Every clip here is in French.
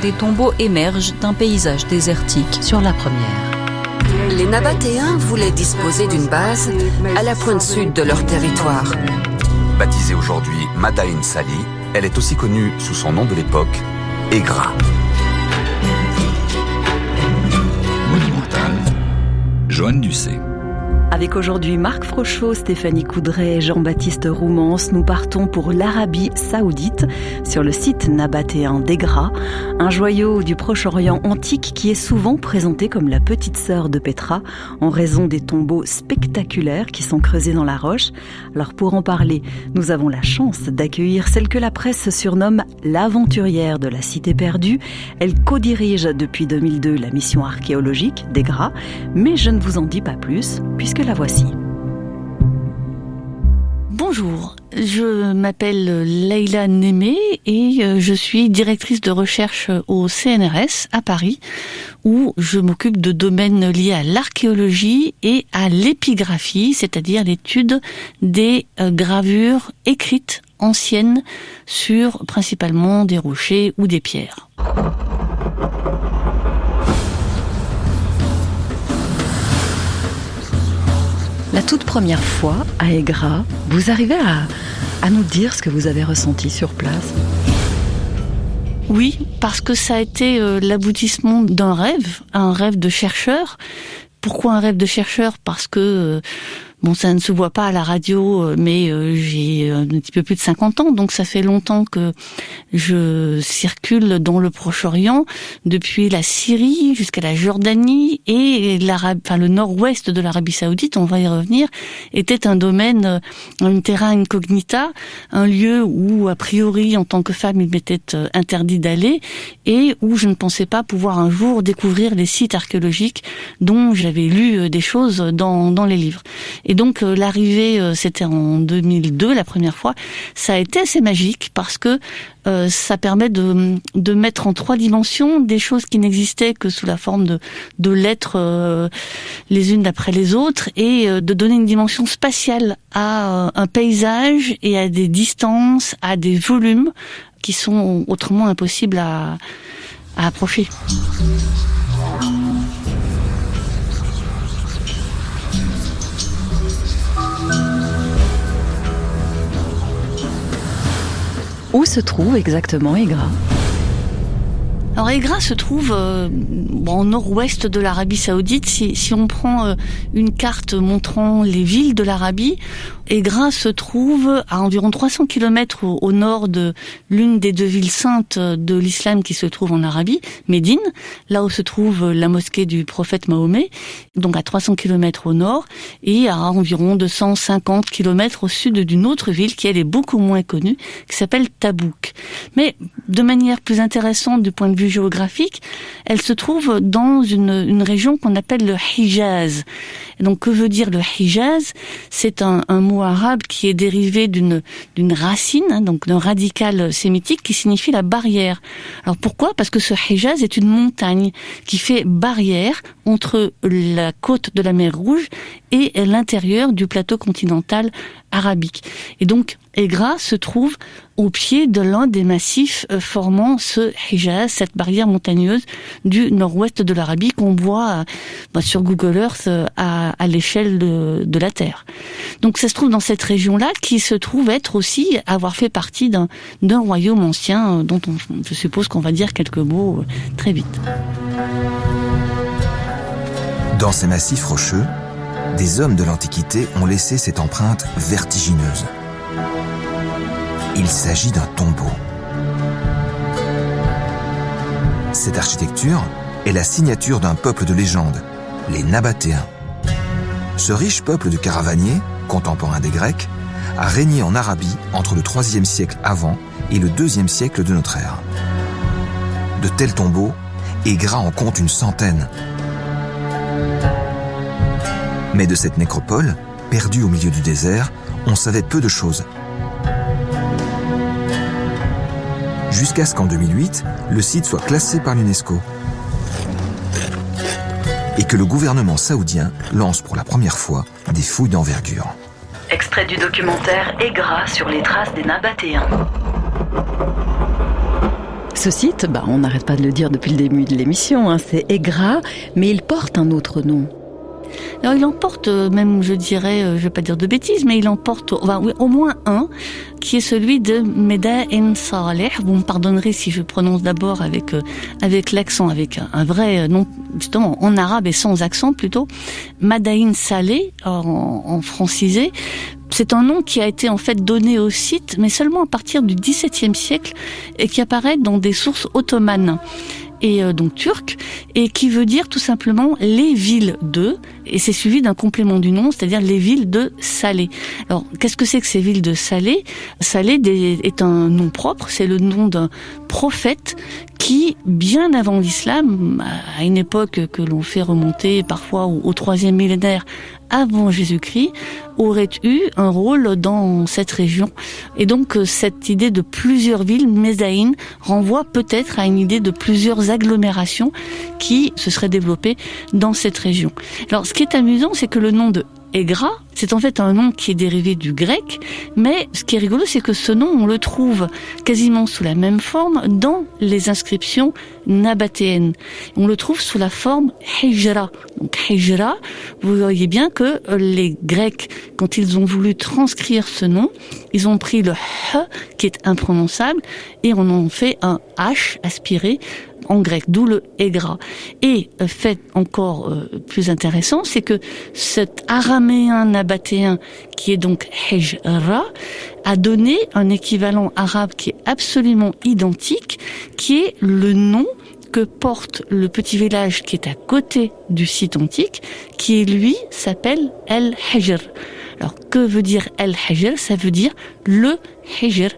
des tombeaux émergent d'un paysage désertique. Sur la première. Les Nabatéens voulaient disposer d'une base à la pointe sud de leur territoire. Baptisée aujourd'hui Madain Sali, elle est aussi connue sous son nom de l'époque, Egra. Monumental, Joanne Ducé. Avec aujourd'hui Marc Frochot, Stéphanie Coudray et Jean-Baptiste Roumance, nous partons pour l'Arabie Saoudite, sur le site nabatéen d'Egra, un joyau du Proche-Orient antique qui est souvent présenté comme la petite sœur de Petra, en raison des tombeaux spectaculaires qui sont creusés dans la roche. Alors pour en parler, nous avons la chance d'accueillir celle que la presse surnomme l'aventurière de la cité perdue. Elle co-dirige depuis 2002 la mission archéologique d'Egra, mais je ne vous en dis pas plus, puisque la voici. Bonjour, je m'appelle Leïla Némé et je suis directrice de recherche au CNRS à Paris, où je m'occupe de domaines liés à l'archéologie et à l'épigraphie, c'est-à-dire l'étude des gravures écrites anciennes sur principalement des rochers ou des pierres. La toute première fois, à Egra, vous arrivez à nous dire ce que vous avez ressenti sur place? Oui, parce que ça a été l'aboutissement d'un rêve, un rêve de chercheur. Pourquoi un rêve de chercheur? Parce que bon, ça ne se voit pas à la radio, mais j'ai un petit peu plus de 50 ans, donc ça fait longtemps que je circule dans le Proche-Orient, depuis la Syrie jusqu'à la Jordanie et le nord-ouest de l'Arabie Saoudite, on va y revenir, était un domaine, un terra incognita, un lieu où, a priori, en tant que femme, il m'était interdit d'aller et où je ne pensais pas pouvoir un jour découvrir les sites archéologiques dont j'avais lu des choses dans les livres. Et donc l'arrivée, c'était en 2002 la première fois, ça a été assez magique parce que ça permet de mettre en 3 dimensions des choses qui n'existaient que sous la forme de lettres les unes après les autres et de donner une dimension spatiale à un paysage et à des distances, à des volumes qui sont autrement impossibles à approcher. Où se trouve exactement Egra ? Alors Egra se trouve au nord-ouest de l'Arabie Saoudite. Si on prend une carte montrant les villes de l'Arabie, Egra se trouve à environ 300 km au nord de l'une des 2 villes saintes de l'islam qui se trouve en Arabie, Médine, là où se trouve la mosquée du prophète Mahomet, donc à 300 km au nord, et à environ 250 km au sud d'une autre ville qui, elle, est beaucoup moins connue, qui s'appelle Tabouk. Mais de manière plus intéressante du point de vue géographique, elle se trouve dans une région qu'on appelle le Hijaz. Et donc, que veut dire le Hijaz ? C'est un mot arabe qui est dérivé d'une racine, donc d'un radical sémitique qui signifie la barrière. Alors pourquoi ? Parce que ce Hijaz est une montagne qui fait barrière entre la côte de la mer Rouge et l'intérieur du plateau continental arabique. Et donc, Egra se trouve au pied de l'un des massifs formant ce Hijaz, cette barrière montagneuse du nord-ouest de l'Arabie qu'on voit sur Google Earth à l'échelle de la Terre. Donc ça se trouve dans cette région-là qui se trouve avoir fait partie d'un royaume ancien dont je suppose qu'on va dire quelques mots très vite. Dans ces massifs rocheux, des hommes de l'Antiquité ont laissé cette empreinte vertigineuse. Il s'agit d'un tombeau. Cette architecture est la signature d'un peuple de légende, les Nabatéens. Ce riche peuple de caravaniers, contemporain des Grecs, a régné en Arabie entre le IIIe siècle avant et le IIe siècle de notre ère. De tels tombeaux, Egra en compte une centaine. Mais de cette nécropole, perdue au milieu du désert, on savait peu de choses. Jusqu'à ce qu'en 2008, le site soit classé par l'UNESCO et que le gouvernement saoudien lance pour la première fois des fouilles d'envergure. Extrait du documentaire Egra sur les traces des Nabatéens. Ce site, on n'arrête pas de le dire depuis le début de l'émission, c'est Egra, mais il porte un autre nom. Alors il en porte même, je dirais, je vais pas dire de bêtises, mais il en porte au moins un, qui est celui de Madain Saleh. Vous me pardonnerez si je prononce d'abord avec l'accent, avec un vrai nom, justement en arabe et sans accent plutôt. Madain Saleh en francisé. C'est un nom qui a été en fait donné au site, mais seulement à partir du XVIIe siècle et qui apparaît dans des sources ottomanes et donc turques, et qui veut dire tout simplement les villes de, et c'est suivi d'un complément du nom, c'est-à-dire les villes de Salé. Alors, qu'est-ce que c'est que ces villes de Salé ? Salé est un nom propre, c'est le nom d'un prophète qui, bien avant l'islam, à une époque que l'on fait remonter parfois au 3e millénaire avant Jésus-Christ, aurait eu un rôle dans cette région. Et donc, cette idée de plusieurs villes, Mézaïn, renvoie peut-être à une idée de plusieurs agglomérations qui se seraient développées dans cette région. Alors, ce qui est amusant, c'est que le nom de Egra, c'est en fait un nom qui est dérivé du grec, mais ce qui est rigolo, c'est que ce nom, on le trouve quasiment sous la même forme dans les inscriptions nabatéennes. On le trouve sous la forme Hijra. Donc Hijra, vous voyez bien que les Grecs, quand ils ont voulu transcrire ce nom, ils ont pris le H, qui est imprononçable, et on en fait un H aspiré en grec, d'où le Egra. Et fait encore plus intéressant, c'est que cet araméen nabatéen, qui est donc Hijra, a donné un équivalent arabe qui est absolument identique, qui est le nom que porte le petit village qui est à côté du site antique, qui lui s'appelle El Hijr. Alors, que veut dire El Hijr ? Ça veut dire le Hijr,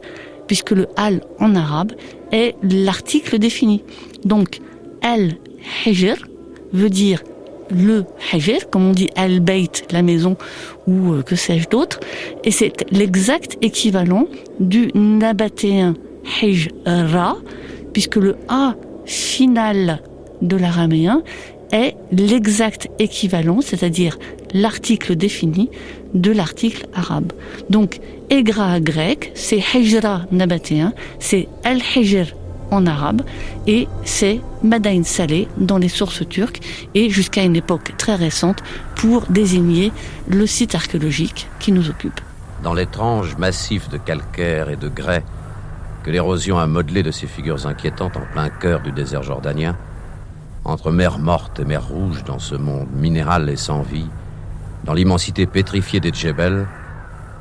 puisque le al en arabe est l'article défini. Donc, El Hijr veut dire le Hijr, comme on dit Al-Bayt, la maison, ou que sais-je d'autre, et c'est l'exact équivalent du nabatéen Hijra, puisque le A final de l'araméen est l'exact équivalent, c'est-à-dire l'article défini de l'article arabe. Donc, Egra grec, c'est Hijra nabatéen, c'est Al-Hijr en arabe, et c'est Madain Saleh dans les sources turques, et jusqu'à une époque très récente pour désigner le site archéologique qui nous occupe. Dans l'étrange massif de calcaire et de grès que l'érosion a modelé de ces figures inquiétantes en plein cœur du désert jordanien, entre mer morte et mer rouge dans ce monde minéral et sans vie, dans l'immensité pétrifiée des Djebel,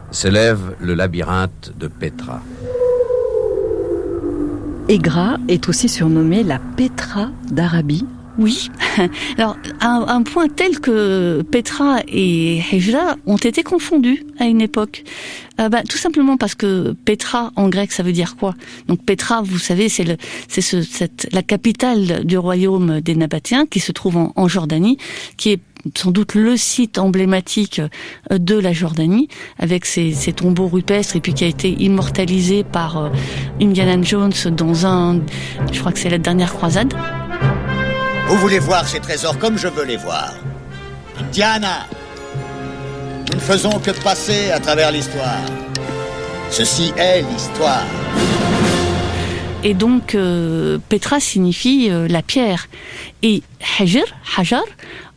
s'élève le labyrinthe de Petra. Egra est aussi surnommée la Petra d'Arabie. Oui, alors un point tel que Petra et Hijra ont été confondus à une époque. Tout simplement parce que Petra en grec ça veut dire quoi ? Donc Petra, vous savez, c'est la capitale du royaume des Nabatéens qui se trouve en Jordanie, qui est sans doute le site emblématique de la Jordanie, avec ses tombeaux rupestres, et puis qui a été immortalisé par Indiana Jones dans je crois que c'est la dernière croisade. Vous voulez voir ces trésors comme je veux les voir. Indiana, nous ne faisons que passer à travers l'histoire. Ceci est l'histoire. Et donc, Petra signifie la pierre. Et Hajar,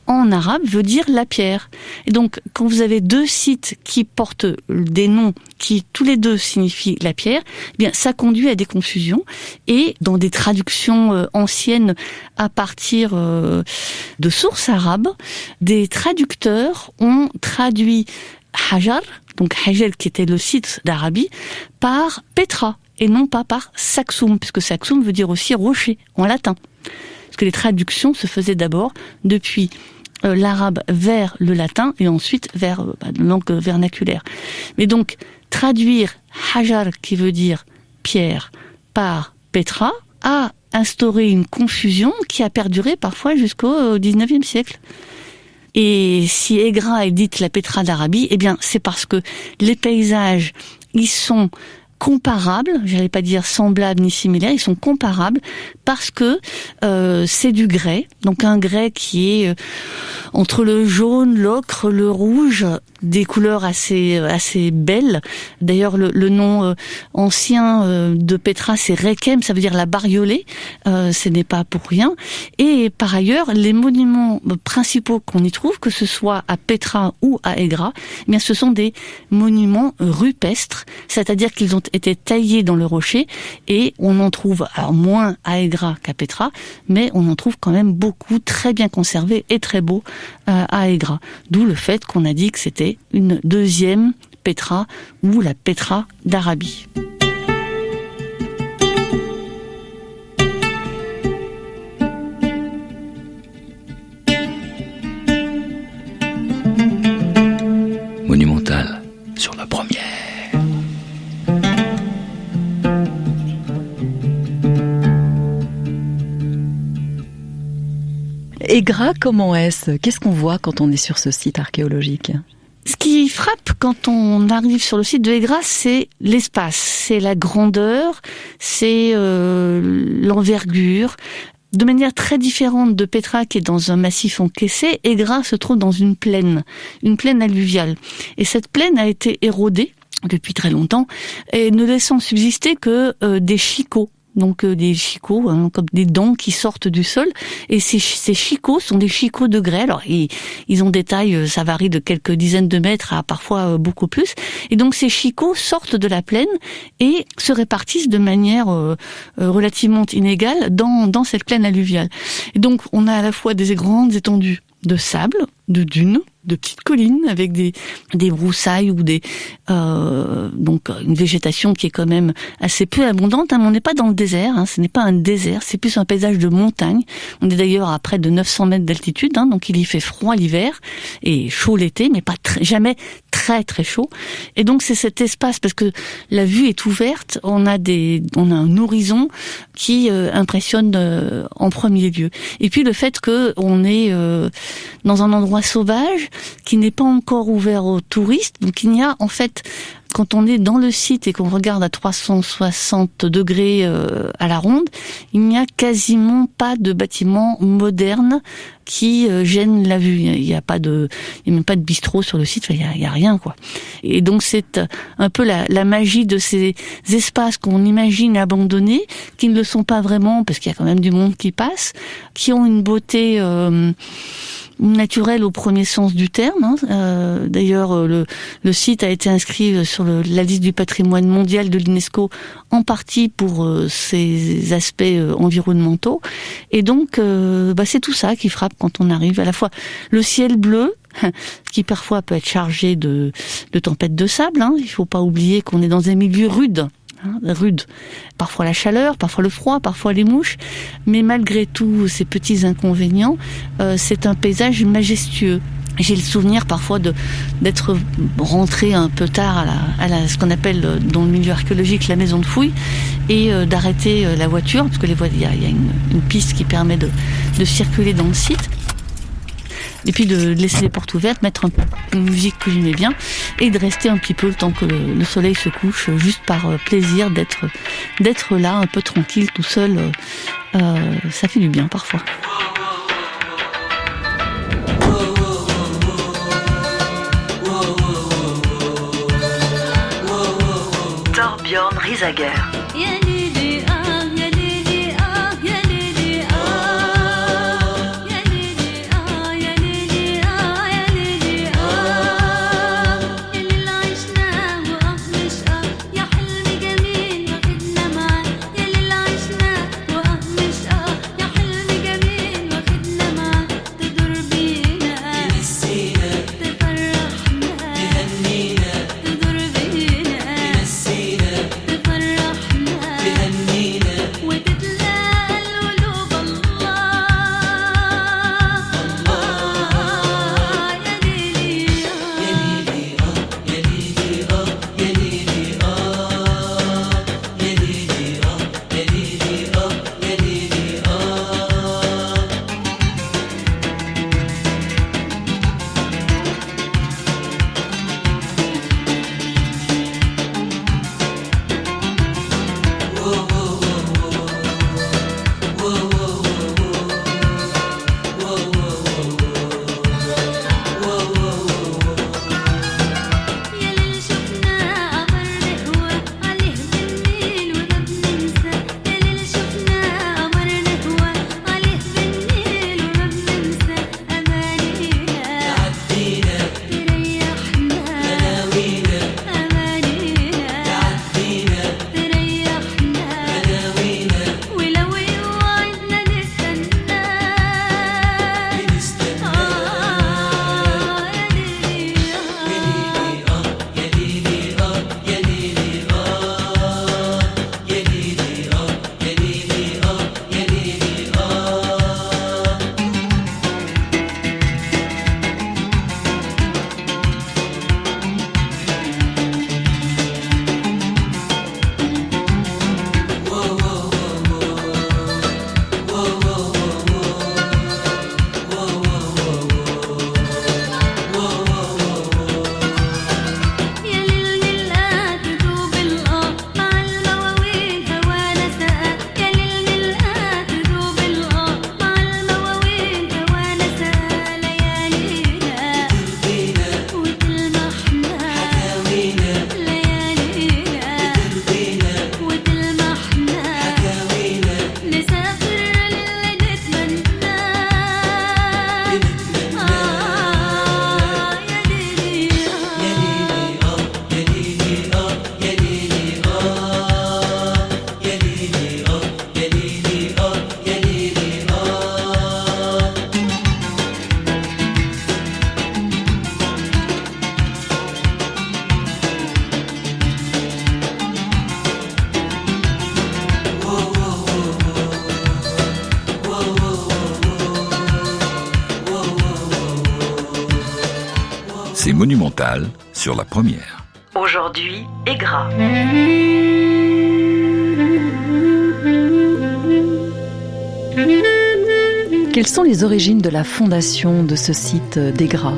en arabe, veut dire la pierre. Et donc, quand vous avez deux sites qui portent des noms qui, tous les deux, signifient la pierre, eh bien, ça conduit à des confusions. Et dans des traductions anciennes à partir de sources arabes, des traducteurs ont traduit Hajar, donc Hajar qui était le site d'Arabie, par Petra, et non pas par Saxum, puisque Saxum veut dire aussi rocher, en latin. Parce que les traductions se faisaient d'abord depuis l'arabe vers le latin et ensuite vers la langue vernaculaire. Mais donc, traduire Hajar, qui veut dire pierre, par Petra, a instauré une confusion qui a perduré parfois jusqu'au XIXe siècle. Et si Egra est dite la Petra d'Arabie, eh bien, c'est parce que les paysages, ils sont comparables, j'allais pas dire semblables ni similaires, ils sont comparables parce que c'est du grès, donc un grès qui est entre le jaune, l'ocre, le rouge, des couleurs assez belles. D'ailleurs, le nom ancien de Petra, c'est Requiem, ça veut dire la bariolée. Ce n'est pas pour rien. Et par ailleurs, les monuments principaux qu'on y trouve, que ce soit à Petra ou à Egra, eh bien, ce sont des monuments rupestres, c'est-à-dire qu'ils ont été taillés dans le rocher, et on en trouve alors moins à Egra qu'à Petra, mais on en trouve quand même beaucoup, très bien conservés et très beaux à Egra. D'où le fait qu'on a dit que c'était une deuxième Petra, ou la Petra d'Arabie. Monumental sur la première. Egra, comment est-ce ? Qu'est-ce qu'on voit quand on est sur ce site archéologique ? Ce qui frappe quand on arrive sur le site de Egra, c'est l'espace, c'est la grandeur, c'est l'envergure. De manière très différente de Petra, qui est dans un massif encaissé, Egra se trouve dans une plaine alluviale. Et cette plaine a été érodée depuis très longtemps, et ne laissant subsister que des chicots. Donc des chicots, comme des dents qui sortent du sol, et ces chicots sont des chicots de grès. Alors ils ont des tailles, ça varie de quelques dizaines de mètres à parfois beaucoup plus, et donc ces chicots sortent de la plaine et se répartissent de manière relativement inégale dans cette plaine alluviale. Et donc on a à la fois des grandes étendues de sable, de dunes, de petites collines avec des broussailles ou donc une végétation qui est quand même assez peu abondante. On n'est pas dans le désert, ce n'est pas un désert, c'est plus un paysage de montagne. On est d'ailleurs à près de 900 mètres d'altitude, donc il y fait froid l'hiver et chaud l'été, mais pas jamais très très chaud. Et donc c'est cet espace, parce que la vue est ouverte, on a un horizon qui impressionne en premier lieu. Et puis le fait que on est dans un endroit sauvage qui n'est pas encore ouvert aux touristes, donc il y a en fait, quand on est dans le site et qu'on regarde à 360 degrés à la ronde, il n'y a quasiment pas de bâtiments modernes qui gênent la vue. Il n'y a même pas de bistrot sur le site, il y a rien, quoi. Et donc c'est un peu la magie de ces espaces qu'on imagine abandonnés, qui ne le sont pas vraiment, parce qu'il y a quand même du monde qui passe, qui ont une beauté naturel au premier sens du terme. D'ailleurs, le site a été inscrit sur la liste du patrimoine mondial de l'UNESCO, en partie pour ses aspects environnementaux. Et donc, c'est tout ça qui frappe quand on arrive. À la fois le ciel bleu, qui parfois peut être chargé de tempêtes de sable. Il ne faut pas oublier qu'on est dans un milieu rude. Parfois la chaleur, parfois le froid, parfois les mouches, mais malgré tous ces petits inconvénients, c'est un paysage majestueux. J'ai le souvenir parfois d'être rentré un peu tard à ce qu'on appelle dans le milieu archéologique la maison de fouille, et d'arrêter la voiture, parce que il y a une piste qui permet de circuler dans le site. Et puis de laisser les portes ouvertes, mettre une musique que j'aimais bien, et de rester un petit peu le temps que le soleil se couche, juste par plaisir d'être là, un peu tranquille, tout seul. Ça fait du bien parfois. Torbjörn Riesager. C'est Monumental sur la première. Aujourd'hui, Aigra. Quelles sont les origines de la fondation de ce site d'Aigra ?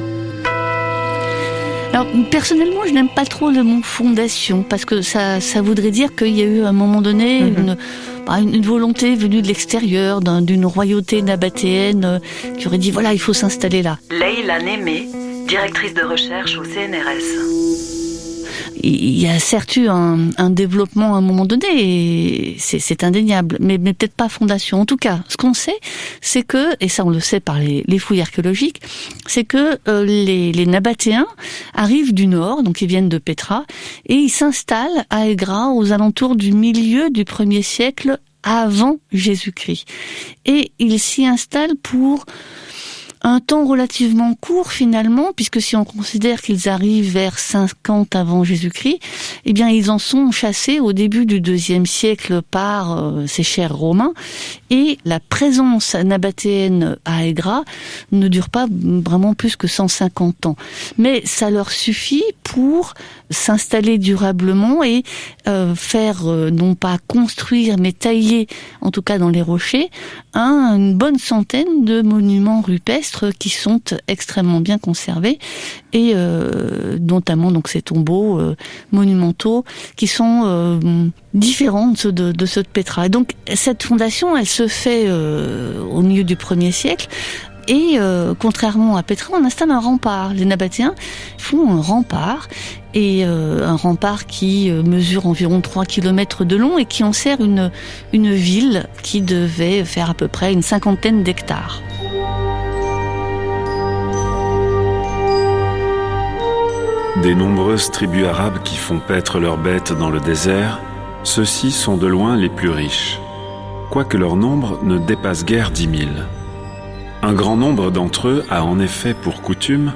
Alors, personnellement, je n'aime pas trop le mot fondation, parce que ça voudrait dire qu'il y a eu à un moment donné une volonté venue de l'extérieur, d'une royauté nabatéenne qui aurait dit voilà, il faut s'installer là. Leïla Némé, directrice de recherche au CNRS. Il y a certes eu un développement à un moment donné, et c'est indéniable, mais peut-être pas fondation. En tout cas, ce qu'on sait, c'est que, et ça on le sait par les fouilles archéologiques, c'est que les Nabatéens arrivent du nord, donc ils viennent de Pétra, et ils s'installent à Aigra aux alentours du milieu du 1er siècle avant Jésus-Christ. Et ils s'y installent pour un temps relativement court finalement, puisque si on considère qu'ils arrivent vers 50 avant Jésus-Christ, eh bien ils en sont chassés au début du 2e siècle par ces chers Romains, et la présence nabatéenne à Aigra ne dure pas vraiment plus que 150 ans. Mais ça leur suffit pour s'installer durablement et faire, non pas construire, mais tailler, en tout cas dans les rochers, une bonne centaine de monuments rupestres qui sont extrêmement bien conservés, et notamment donc ces tombeaux monumentaux qui sont différents de ceux de Pétra. Et donc cette fondation, elle se fait au milieu du 1er siècle. Et contrairement à Pétra, on installe un rempart. Les Nabatéens font un rempart, et un rempart qui mesure environ 3 km de long et qui enserre une ville qui devait faire à peu près une 50aine d'hectares. Des nombreuses tribus arabes qui font paître leurs bêtes dans le désert, ceux-ci sont de loin les plus riches, quoique leur nombre ne dépasse guère 10 000. Un grand nombre d'entre eux a en effet pour coutume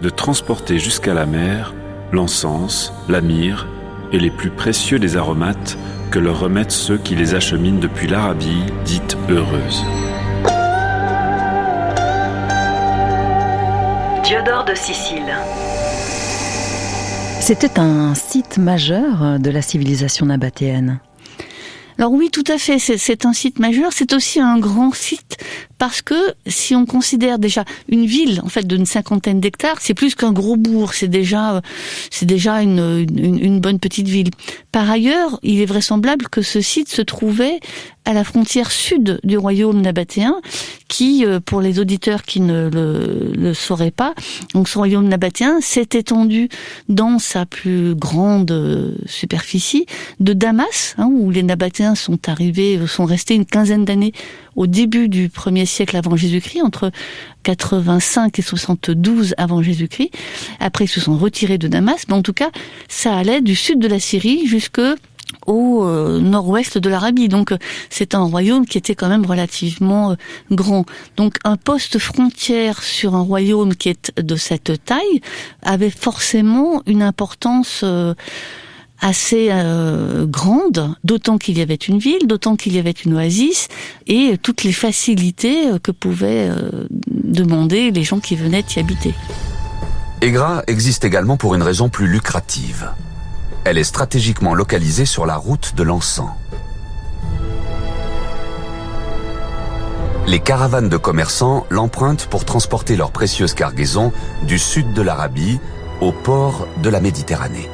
de transporter jusqu'à la mer l'encens, la myrrhe et les plus précieux des aromates que leur remettent ceux qui les acheminent depuis l'Arabie dite heureuse. Diodore de Sicile. C'était un site majeur de la civilisation nabatéenne. Alors oui, tout à fait, c'est un site majeur, c'est aussi un grand site, parce que si on considère déjà une ville en fait d'une 50aine d'hectares, c'est plus qu'un gros bourg, c'est déjà une bonne petite ville. Par ailleurs, il est vraisemblable que ce site se trouvait à la frontière sud du royaume nabatéen, qui, pour les auditeurs qui ne le sauraient pas, donc ce royaume nabatéen s'est étendu dans sa plus grande superficie de Damas, où les Nabatéens sont restés une quinzaine d'années au début du 1er siècle avant Jésus-Christ, entre 85 et 72 avant Jésus-Christ. Après, ils se sont retirés de Damas, mais en tout cas, ça allait du sud de la Syrie au nord-ouest de l'Arabie. Donc c'est un royaume qui était quand même relativement grand. Donc un poste frontière sur un royaume qui est de cette taille avait forcément une importance assez grande, d'autant qu'il y avait une ville, d'autant qu'il y avait une oasis, et toutes les facilités que pouvaient demander les gens qui venaient y habiter. Aigra existe également pour une raison plus lucrative. Elle est stratégiquement localisée sur la route de l'encens. Les caravanes de commerçants l'empruntent pour transporter leurs précieuses cargaisons du sud de l'Arabie au port de la Méditerranée.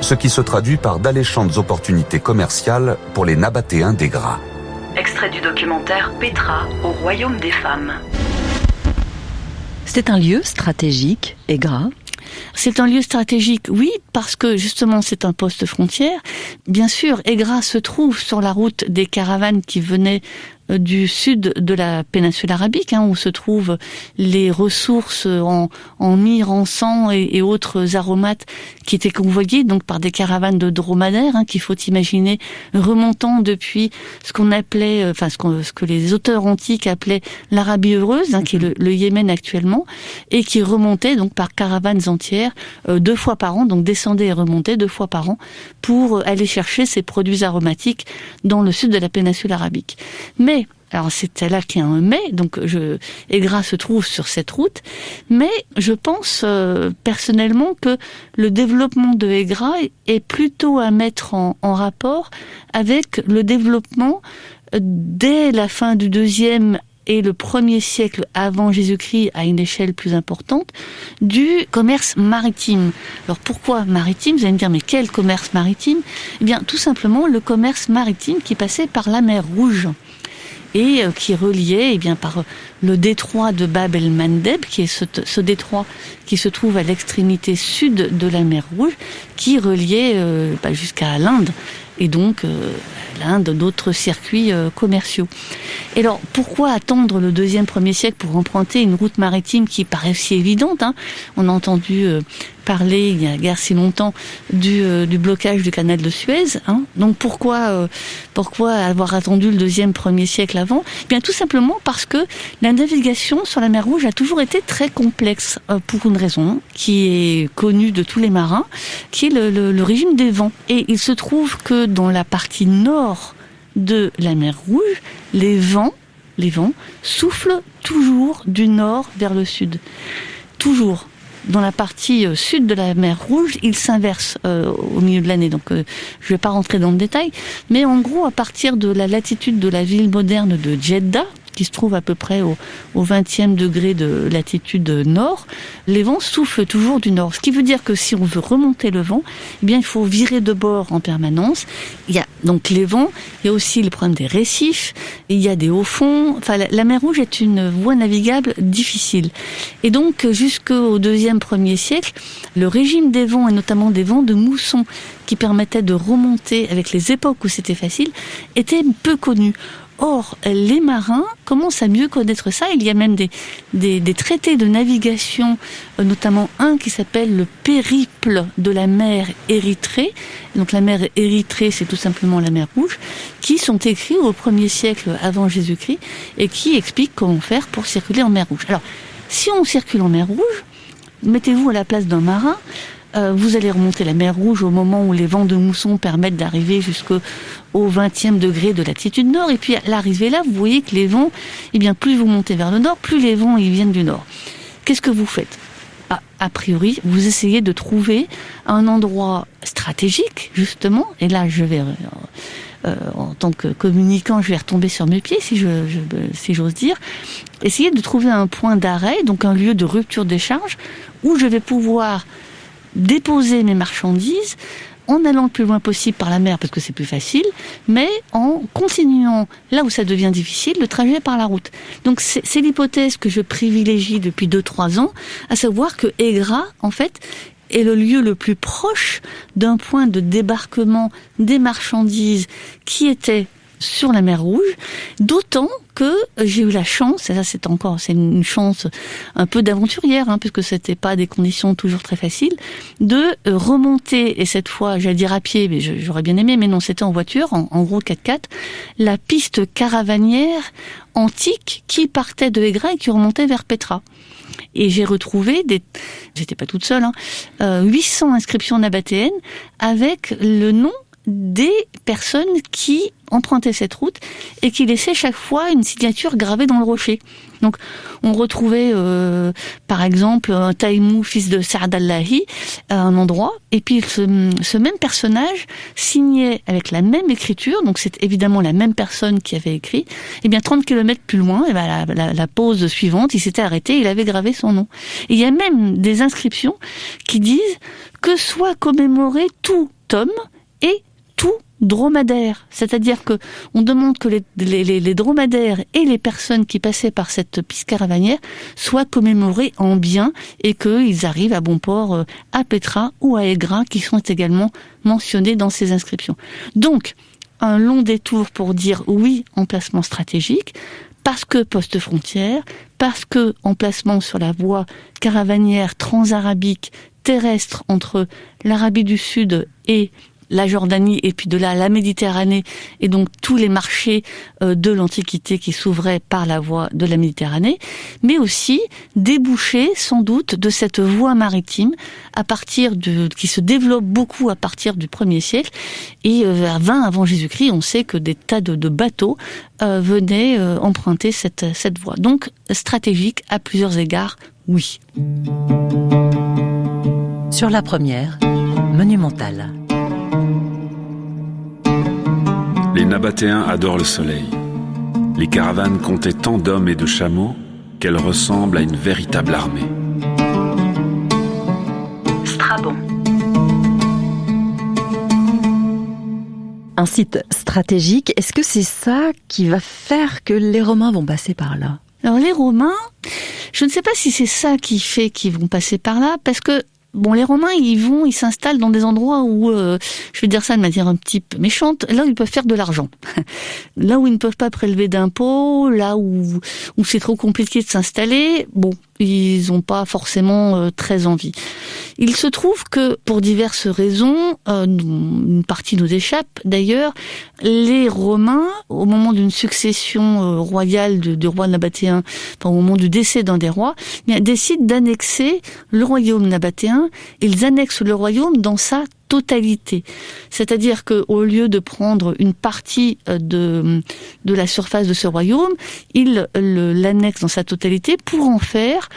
Ce qui se traduit par d'alléchantes opportunités commerciales pour les Nabatéens d'Aigra. Extrait du documentaire Pétra au royaume des femmes. C'est un lieu stratégique, Aigra. C'est un lieu stratégique, oui, parce que justement c'est un poste frontière. Bien sûr, Aigra se trouve sur la route des caravanes qui venaient du sud de la péninsule arabique, où se trouvent les ressources en myrrhe, encens et autres aromates qui étaient convoyés donc par des caravanes de dromadaires, qu'il faut imaginer remontant depuis ce qu'on appelait, ce que les auteurs antiques appelaient l'Arabie heureuse, qui est le Yémen actuellement, et qui remontait donc par caravanes entières 2 fois par an, donc descendaient et remontaient 2 fois par an pour aller chercher ces produits aromatiques dans le sud de la péninsule arabique. Mais Alors c'est là qu'il y a un mais, donc Aigra se trouve sur cette route, mais je pense personnellement que le développement de Aigra est plutôt à mettre en rapport avec le développement dès la fin du 2e et le 1er siècle avant Jésus-Christ à une échelle plus importante, du commerce maritime. Alors pourquoi maritime ? Vous allez me dire, mais quel commerce maritime ? Eh bien, tout simplement le commerce maritime qui passait par la mer Rouge et qui reliait par le détroit de Bab el-Mandeb, qui est ce détroit qui se trouve à l'extrémité sud de la mer Rouge, qui reliait jusqu'à l'Inde, et donc l'Inde, d'autres circuits commerciaux. Et alors, pourquoi attendre le 2e, 1er siècle pour emprunter une route maritime qui paraît si évidente, hein ? On a entendu parler, il y a guère si longtemps, du blocage du canal de Suez. Hein ? Donc pourquoi avoir attendu le 2e, 1er siècle avant ? Eh bien, tout simplement parce que la navigation sur la mer Rouge a toujours été très complexe, pour une raison qui est connue de tous les marins, qui est le régime des vents. Et il se trouve que dans la partie nord de la mer Rouge, les vents soufflent toujours du nord vers le sud. Toujours. Dans la partie sud de la mer Rouge, il s'inverse au milieu de l'année. Donc, je ne vais pas rentrer dans le détail. Mais en gros, à partir de la latitude de la ville moderne de Jeddah, qui se trouve à peu près au 20e degré de latitude nord, les vents soufflent toujours du nord. Ce qui veut dire que si on veut remonter le vent, eh bien, il faut virer de bord en permanence. Il y a donc les vents, il y a aussi le problème des récifs, il y a des hauts fonds. Enfin, la mer Rouge est une voie navigable difficile. Et donc, jusqu'au 2e, 1er siècle, le régime des vents, et notamment des vents de mousson, qui permettaient de remonter avec les époques où c'était facile, était peu connu. Or, les marins commencent à mieux connaître ça. Il y a même des traités de navigation, notamment un qui s'appelle le Périple de la mer Érythrée. Donc la mer Érythrée, c'est tout simplement la mer Rouge, qui sont écrits au 1er siècle avant Jésus-Christ et qui expliquent comment faire pour circuler en mer Rouge. Alors, si on circule en mer Rouge, mettez-vous à la place d'un marin. Vous allez remonter la mer Rouge au moment où les vents de mousson permettent d'arriver jusqu'au 20e degré de latitude nord. Et puis à l'arrivée là, vous voyez que les vents, plus vous montez vers le nord, plus les vents ils viennent du nord. Qu'est-ce que vous faites ? A priori, vous essayez de trouver un endroit stratégique, justement. Et là, je vais, en tant que communicant, je vais retomber sur mes pieds, si j'ose dire. Essayez de trouver un point d'arrêt, donc un lieu de rupture des charges, où je vais pouvoir déposer mes marchandises en allant le plus loin possible par la mer parce que c'est plus facile, mais en continuant là où ça devient difficile, le trajet par la route. Donc c'est l'hypothèse que je privilégie depuis 2-3 ans, à savoir que Aigra, en fait, est le lieu le plus proche d'un point de débarquement des marchandises qui était sur la mer Rouge, d'autant que j'ai eu la chance, et ça c'est une chance un peu d'aventurière, puisque c'était pas des conditions toujours très faciles, de remonter, et cette fois j'allais dire à pied, mais j'aurais bien aimé, mais non, c'était en voiture, en gros 4x4, la piste caravanière antique qui partait de Aigra et qui remontait vers Petra. Et j'ai retrouvé j'étais pas toute seule, 800 inscriptions nabatéennes avec le nom des personnes qui empruntaient cette route et qui laissaient chaque fois une signature gravée dans le rocher. Donc, on retrouvait, par exemple, un Taïmou, fils de Saad Allahi, à un endroit, et puis ce même personnage signait avec la même écriture, donc c'est évidemment la même personne qui avait écrit, et bien 30 km plus loin, et bien la pause suivante, il s'était arrêté, il avait gravé son nom. Et il y a même des inscriptions qui disent que soit commémoré tout homme et tout dromadaire, c'est-à-dire que on demande que les dromadaires et les personnes qui passaient par cette piste caravanière soient commémorés en bien et qu'ils arrivent à bon port à Petra ou à Aigra, qui sont également mentionnés dans ces inscriptions. Donc, un long détour pour dire oui, emplacement stratégique, parce que poste frontière, parce que emplacement sur la voie caravanière transarabique terrestre entre l'Arabie du Sud et la Jordanie et puis de là la Méditerranée et donc tous les marchés de l'Antiquité qui s'ouvraient par la voie de la Méditerranée, mais aussi déboucher sans doute de cette voie maritime qui se développe beaucoup à partir du 1er siècle et vers 20 avant Jésus-Christ, on sait que des tas de bateaux venaient emprunter cette voie. Donc stratégique à plusieurs égards, oui. Sur la première, monumentale. Les Nabatéens adorent le soleil. Les caravanes comptaient tant d'hommes et de chameaux qu'elles ressemblent à une véritable armée. Strabon. Un site stratégique, est-ce que c'est ça qui va faire que les Romains vont passer par là ? Alors les Romains, je ne sais pas si c'est ça qui fait qu'ils vont passer par là, parce que les Romains, ils s'installent dans des endroits où, je vais dire ça de manière un petit peu méchante, là où ils peuvent faire de l'argent. Là où ils ne peuvent pas prélever d'impôts, là où c'est trop compliqué de s'installer, ils n'ont pas forcément très envie. Il se trouve que, pour diverses raisons, une partie nous échappe d'ailleurs, les Romains, au moment d'une succession royale du roi nabatéen, au moment du décès d'un des rois, décident d'annexer le royaume nabatéen. Ils annexent le royaume dans sa totalité. C'est-à-dire que au lieu de prendre une partie de la surface de ce royaume, ils l'annexent dans sa totalité pour en faire,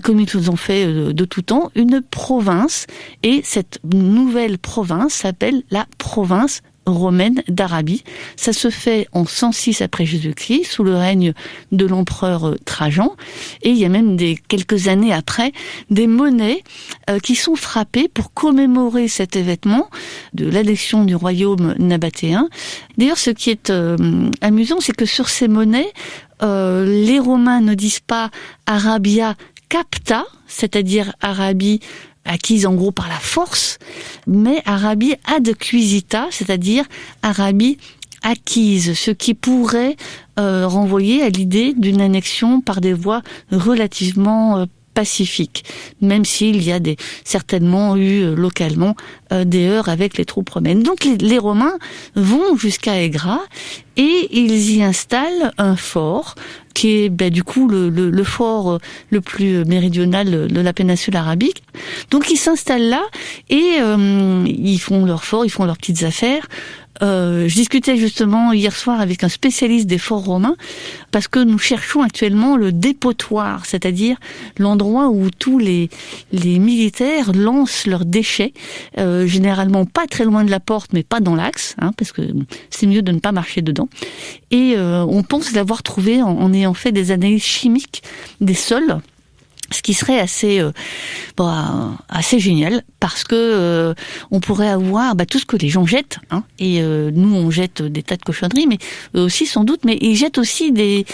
comme ils ont fait de tout temps, une province. Et cette nouvelle province s'appelle la province romaine d'Arabie. Ça se fait en 106 après Jésus-Christ, sous le règne de l'empereur Trajan. Et il y a même quelques années après, des monnaies qui sont frappées pour commémorer cet événement de l'annexion du royaume nabatéen. D'ailleurs, ce qui est amusant, c'est que sur ces monnaies, les Romains ne disent pas Arabia capta, c'est-à-dire Arabie acquise en gros par la force, mais Arabie adquisita, c'est-à-dire Arabie acquise, ce qui pourrait renvoyer à l'idée d'une annexion par des voies relativement pacifiques, même s'il y a certainement eu localement des heurts avec les troupes romaines. Donc les Romains vont jusqu'à Aigras et ils y installent un fort qui est du coup le fort le plus méridional de la péninsule arabique. Donc ils s'installent là et ils font leur fort, ils font leurs petites affaires. Je discutais justement hier soir avec un spécialiste des forts romains parce que nous cherchons actuellement le dépotoir, c'est-à-dire l'endroit où tous les militaires lancent leurs déchets, généralement pas très loin de la porte mais pas dans l'axe, parce que c'est mieux de ne pas marcher dedans. Et on pense l'avoir trouvé en ayant fait des analyses chimiques des sols, ce qui serait assez génial parce que on pourrait avoir tout ce que les gens jettent, et nous on jette des tas de cochonneries, mais eux aussi sans doute, mais ils jettent aussi des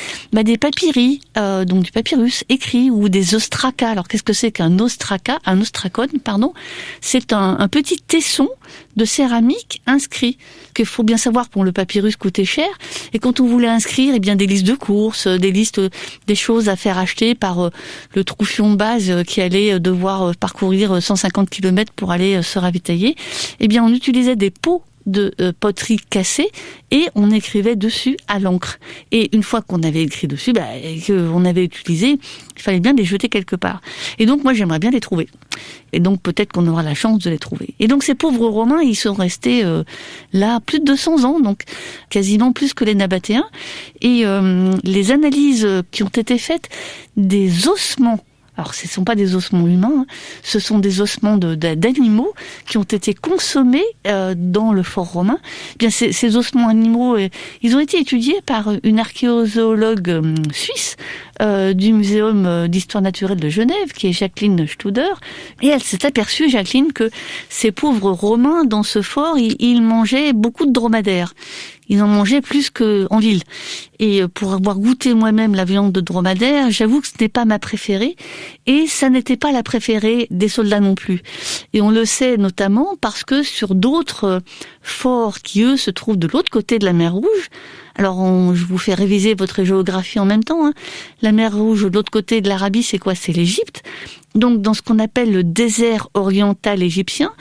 papyri, donc du papyrus écrit ou des ostracas. Alors qu'est-ce que c'est qu'un ostraca? Un ostracone, pardon, c'est un petit tesson de céramique inscrit, qu'il faut bien savoir pour le papyrus coûtait cher, et quand on voulait inscrire des listes de courses, des choses à faire acheter par le troufion de base qui allait devoir parcourir 150 km pour aller se ravitailler, on utilisait des pots de poterie cassée et on écrivait dessus à l'encre. Et une fois qu'on avait écrit dessus, qu'on avait utilisé, il fallait bien les jeter quelque part. Et donc moi j'aimerais bien les trouver. Et donc peut-être qu'on aura la chance de les trouver. Et donc ces pauvres Romains, ils sont restés là plus de 200 ans, donc quasiment plus que les Nabatéens. Et les analyses qui ont été faites des ossements, alors ce ne sont pas des ossements humains, ce sont des ossements d'animaux qui ont été consommés dans le fort romain. Ces ossements animaux, ils ont été étudiés par une archéozoologue suisse du Muséum d'histoire naturelle de Genève, qui est Jacqueline Studer, et elle s'est aperçue, Jacqueline, que ces pauvres Romains dans ce fort, ils mangeaient beaucoup de dromadaires. Ils en mangeaient plus qu'en ville. Et pour avoir goûté moi-même la viande de dromadaire, j'avoue que ce n'est pas ma préférée. Et ça n'était pas la préférée des soldats non plus. Et on le sait notamment parce que sur d'autres forts qui, eux, se trouvent de l'autre côté de la mer Rouge, Alors, je vous fais réviser votre géographie en même temps. La mer Rouge, de l'autre côté de l'Arabie, c'est quoi? C'est l'Égypte. Donc, dans ce qu'on appelle le désert oriental égyptien,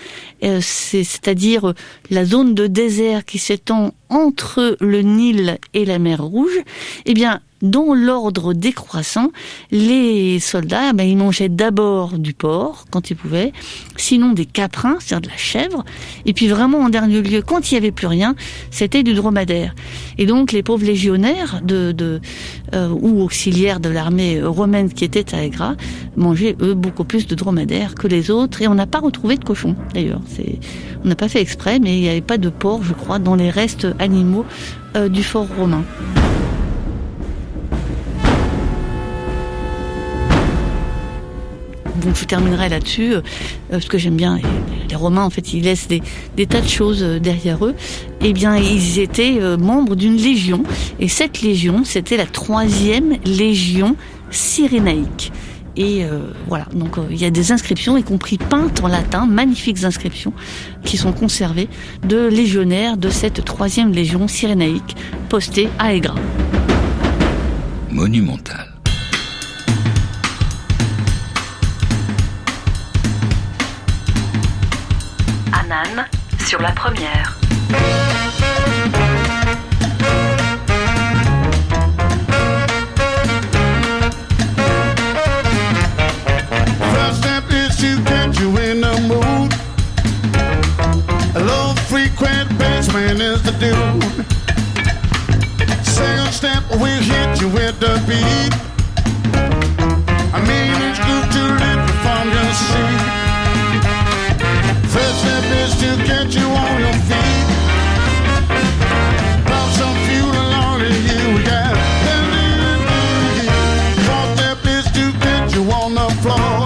c'est-à-dire la zone de désert qui s'étend entre le Nil et la mer Rouge, eh bien, dans l'ordre décroissant, les soldats, ils mangeaient d'abord du porc, quand ils pouvaient, sinon des caprins, c'est-à-dire de la chèvre, et puis vraiment en dernier lieu, quand il n'y avait plus rien, c'était du dromadaire. Et donc les pauvres légionnaires ou auxiliaires de l'armée romaine qui étaient à Agra mangeaient, eux, beaucoup plus de dromadaire que les autres, et on n'a pas retrouvé de cochon, d'ailleurs. On n'a pas fait exprès, mais il n'y avait pas de porc, je crois, dans les restes animaux du fort romain. Donc je terminerai là-dessus, parce que j'aime bien les Romains, en fait, ils laissent des tas de choses derrière eux. Eh bien, ils étaient membres d'une légion, et cette légion, c'était la 3e légion cyrénaïque. Et voilà, donc il y a des inscriptions, y compris peintes en latin, magnifiques inscriptions, qui sont conservées de légionnaires de cette 3e légion cyrénaïque, postée à Agra. Monumental. Anan sur la première. First step is to get you in the mood. A low frequent bassman is the dude. Second step will hit you with the beat. I mean it's good to lift you from your seat. First step is to get you on your feet. Pump some fuel along to you, yeah. Fourth step is to get you on the floor.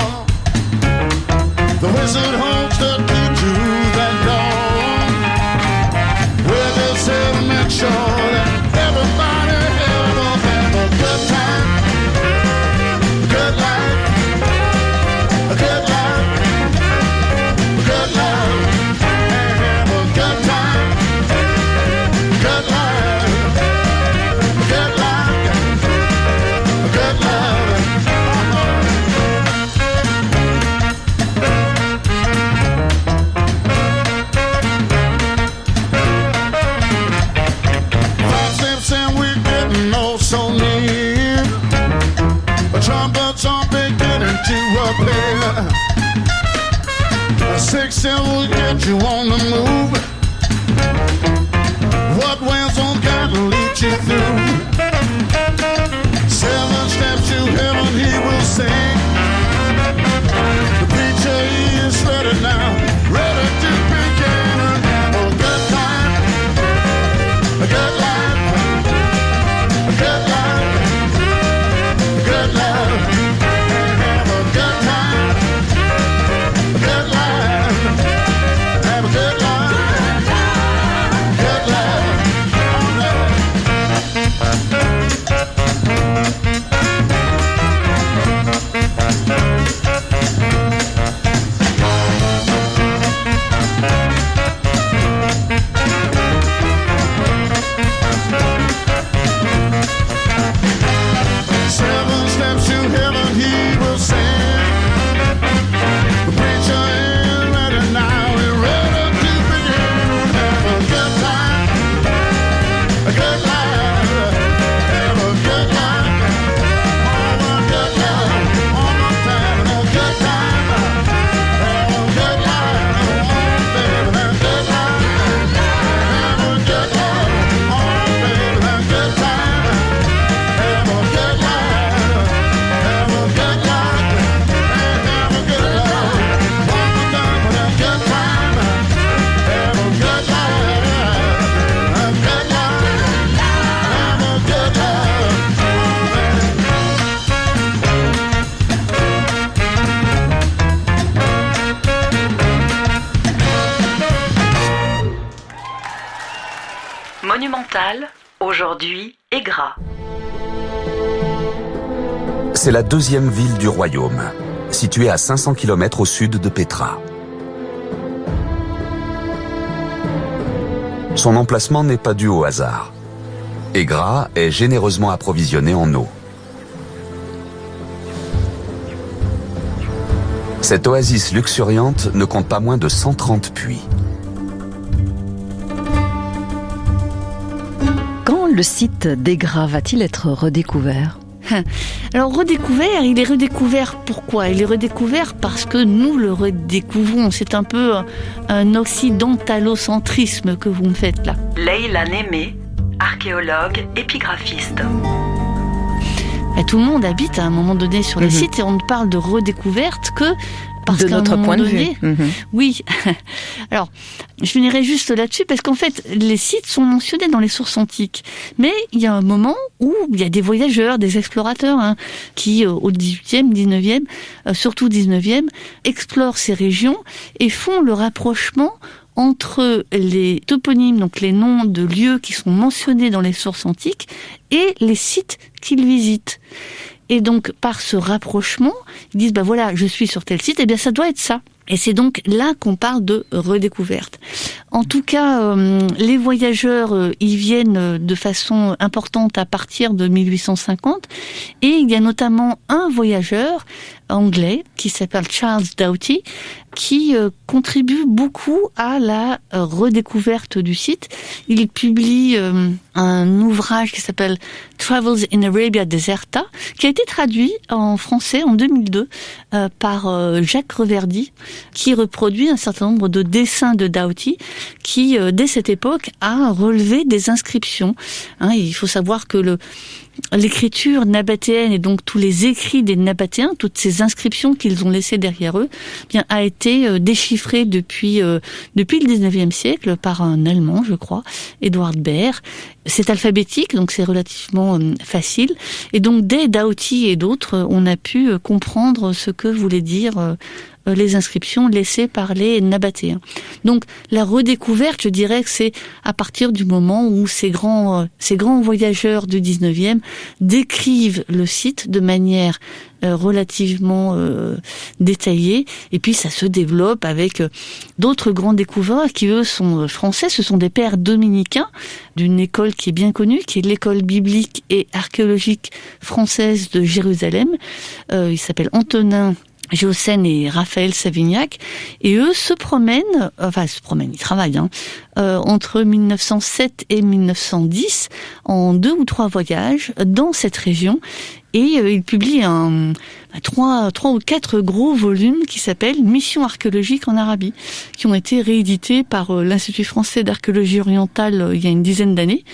The wizard holds the key to that door. With this to make sure that everybody will have a good time, a good life, a good life. Good love, have a good time. Good love, good love, good love. Five steps and we're getting oh so near. The trumpets are beginning to appear. Six step will get you on the move. What wins on God will lead you through. 7 steps to heaven he will sing. The preacher he is ready now, ready to begin. A good time, a good life, a good life, a good love. Have a good time, a good life. Have a good life, good life. Seven steps to heaven he will sing. The preacher is ready now, he's ready to begin. Have a good time, a good life. Have a good life, have a good life. One more time, have a good time. Have a good life, oh baby, have a good life. Have a good life, oh baby, have a good time. Have a good life, have a good life, have a good life. One more time, have a good time. Have a good life, have a good life, have a good life. Monumental, aujourd'hui, Agra. C'est la 2e ville du royaume, située à 500 km au sud de Petra. Son emplacement n'est pas dû au hasard. Aigra est généreusement approvisionné en eau. Cette oasis luxuriante ne compte pas moins de 130 puits. Quand le site d'Aigra va-t-il être redécouvert ? Alors redécouvert, il est redécouvert pourquoi ? Il est redécouvert parce que nous le redécouvrons. C'est un peu un occidentalocentrisme que vous me faites là. Leïla Némé, archéologue, épigraphiste. Tout le monde habite à un moment donné sur les sites et on ne parle de redécouverte que parce de notre point de vue. Oui. Alors, je finirai juste là-dessus parce qu'en fait, les sites sont mentionnés dans les sources antiques. Mais il y a un moment où il y a des voyageurs, des explorateurs, qui, au 18e, 19e, surtout 19e, explorent ces régions et font le rapprochement entre les toponymes, donc les noms de lieux qui sont mentionnés dans les sources antiques, et les sites qu'ils visitent. Et donc, par ce rapprochement, ils disent, voilà, je suis sur tel site, ça doit être ça. Et c'est donc là qu'on parle de redécouverte. En tout cas, les voyageurs y viennent de façon importante à partir de 1850. Et il y a notamment un voyageur anglais qui s'appelle Charles Doughty qui contribue beaucoup à la redécouverte du site. Il publie un ouvrage qui s'appelle Travels in Arabia Deserta, qui a été traduit en français en 2002 par Jacques Reverdy, qui reproduit un certain nombre de dessins de Doughty, qui, dès cette époque, a relevé des inscriptions. Il faut savoir que l'écriture nabatéenne et donc tous les écrits des Nabatéens, toutes ces inscriptions qu'ils ont laissées derrière eux, a été déchiffrée depuis le 19e siècle par un Allemand, je crois, Edward Baer. C'est alphabétique, donc c'est relativement facile. Et donc, dès Doughty et d'autres, on a pu comprendre ce que voulaient dire les inscriptions laissées par les Nabatéens. Donc, la redécouverte, je dirais que c'est à partir du moment où ces grands voyageurs du 19e décrivent le site de manière relativement détaillée, et puis ça se développe avec d'autres grands découvreurs qui, eux, sont français. Ce sont des pères dominicains d'une école qui est bien connue, qui est l'école biblique et archéologique française de Jérusalem. Ils s'appellent Antonin Géossène et Raphaël Savignac, et eux ils travaillent entre 1907 et 1910 en 2 ou 3 voyages dans cette région, et ils publient 3 ou 4 gros volumes qui s'appellent Mission archéologique en Arabie, qui ont été réédités par l'Institut français d'archéologie orientale il y a une dizaine d'années,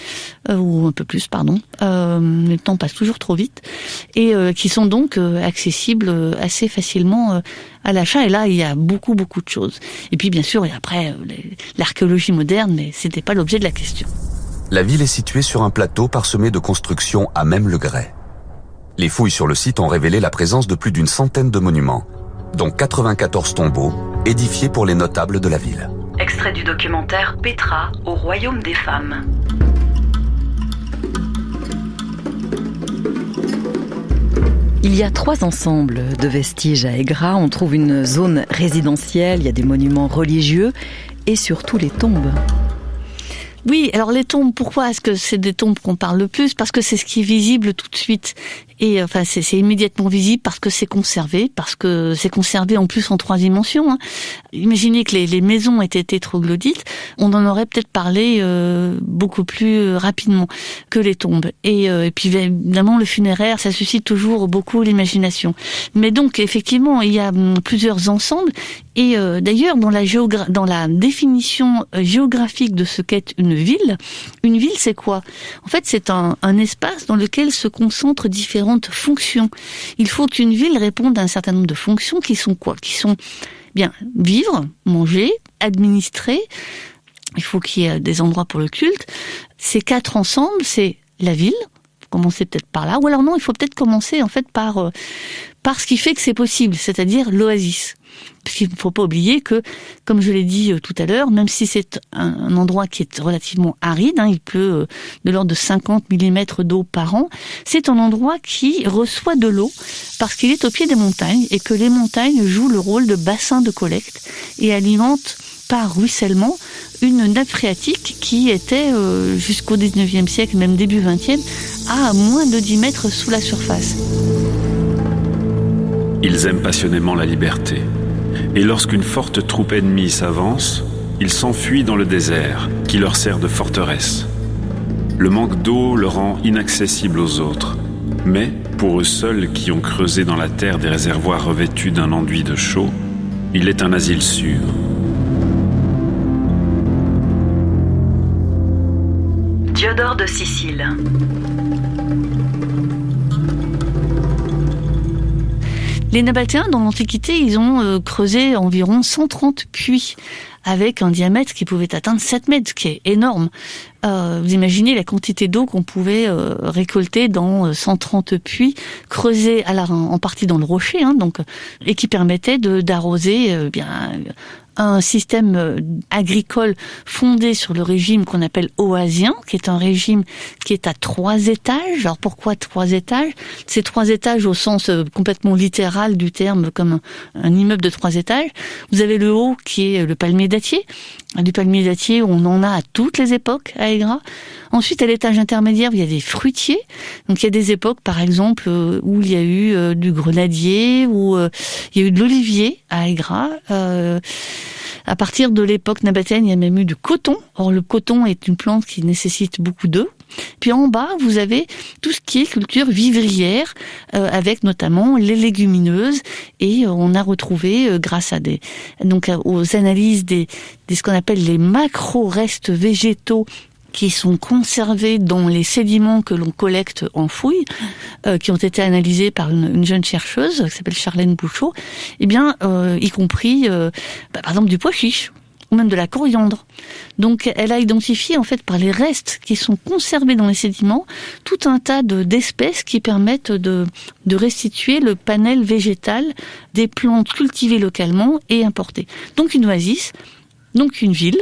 ou un peu plus, pardon. Le temps passe toujours trop vite, et qui sont donc accessibles assez facilement à l'achat. Et là, il y a beaucoup de choses. Et puis, bien sûr, et après, l'archéologie moderne, mais c'était pas l'objet de la question. La ville est située sur un plateau parsemé de constructions à même le grès. Les fouilles sur le site ont révélé la présence de plus d'une centaine de monuments, dont 94 tombeaux, édifiés pour les notables de la ville. Extrait du documentaire Petra au royaume des femmes. Il y a 3 ensembles de vestiges à Aigra. On trouve une zone résidentielle, il y a des monuments religieux et surtout les tombes. Oui, alors les tombes, pourquoi est-ce que c'est des tombes qu'on parle le plus ? Parce que c'est ce qui est visible tout de suite. Et c'est immédiatement visible parce que c'est conservé en plus en 3 dimensions. Imaginez que les maisons étaient troglodytes, on en aurait peut-être parlé beaucoup plus rapidement que les tombes. Et puis évidemment, le funéraire, ça suscite toujours beaucoup l'imagination. Mais donc effectivement, il y a plusieurs ensembles. Et d'ailleurs, dans la définition géographique de ce qu'est une ville c'est quoi ? En fait, c'est un espace dans lequel se concentrent différentes fonctions. Il faut qu'une ville réponde à un certain nombre de fonctions qui sont quoi ? Qui sont bien vivre, manger, administrer. Il faut qu'il y ait des endroits pour le culte. Ces 4 ensembles, c'est la ville. Commencer peut-être par là, ou alors non, il faut peut-être commencer en fait par ce qui fait que c'est possible, c'est-à-dire l'oasis. Parce qu'il ne faut pas oublier que, comme je l'ai dit tout à l'heure, même si c'est un endroit qui est relativement aride, il pleut de l'ordre de 50 mm d'eau par an, c'est un endroit qui reçoit de l'eau parce qu'il est au pied des montagnes et que les montagnes jouent le rôle de bassin de collecte et alimentent par ruissellement une nappe phréatique qui était, jusqu'au 19e siècle, même début 20e, à moins de 10 mètres sous la surface. Ils aiment passionnément la liberté. Et lorsqu'une forte troupe ennemie s'avance, ils s'enfuient dans le désert, qui leur sert de forteresse. Le manque d'eau le rend inaccessible aux autres. Mais, pour eux seuls qui ont creusé dans la terre des réservoirs revêtus d'un enduit de chaux, il est un asile sûr. Diodore de Sicile. Les Nabatéens, dans l'Antiquité, ils ont creusé environ 130 puits avec un diamètre qui pouvait atteindre 7 mètres, ce qui est énorme. Vous imaginez la quantité d'eau qu'on pouvait récolter dans 130 puits creusés en partie dans le rocher, donc, et qui permettaient d'arroser un système agricole fondé sur le régime qu'on appelle oasien, qui est un régime qui est à 3 étages. Alors pourquoi 3 étages ? C'est 3 étages au sens complètement littéral du terme, comme un immeuble de 3 étages. Vous avez le haut qui est le palmier dattier. Du palmier dattier, on en a à toutes les époques à Aigras. Ensuite, à l'étage intermédiaire, il y a des fruitiers. Donc il y a des époques, par exemple, où il y a eu du grenadier, où il y a eu de l'olivier à Aigras. À partir de l'époque nabatéenne, il y a même eu du coton. Or, le coton est une plante qui nécessite beaucoup d'eau. Puis en bas, vous avez tout ce qui est culture vivrière, avec notamment les légumineuses. Et on a retrouvé, grâce à aux analyses des ce qu'on appelle les macro-restes végétaux, qui sont conservés dans les sédiments que l'on collecte en fouille, qui ont été analysés par une jeune chercheuse qui s'appelle Charlène Bouchot, y compris par exemple du pois chiche ou même de la coriandre. Donc elle a identifié en fait par les restes qui sont conservés dans les sédiments tout un tas d'espèces qui permettent de restituer le panel végétal des plantes cultivées localement et importées. Donc une oasis, donc une ville.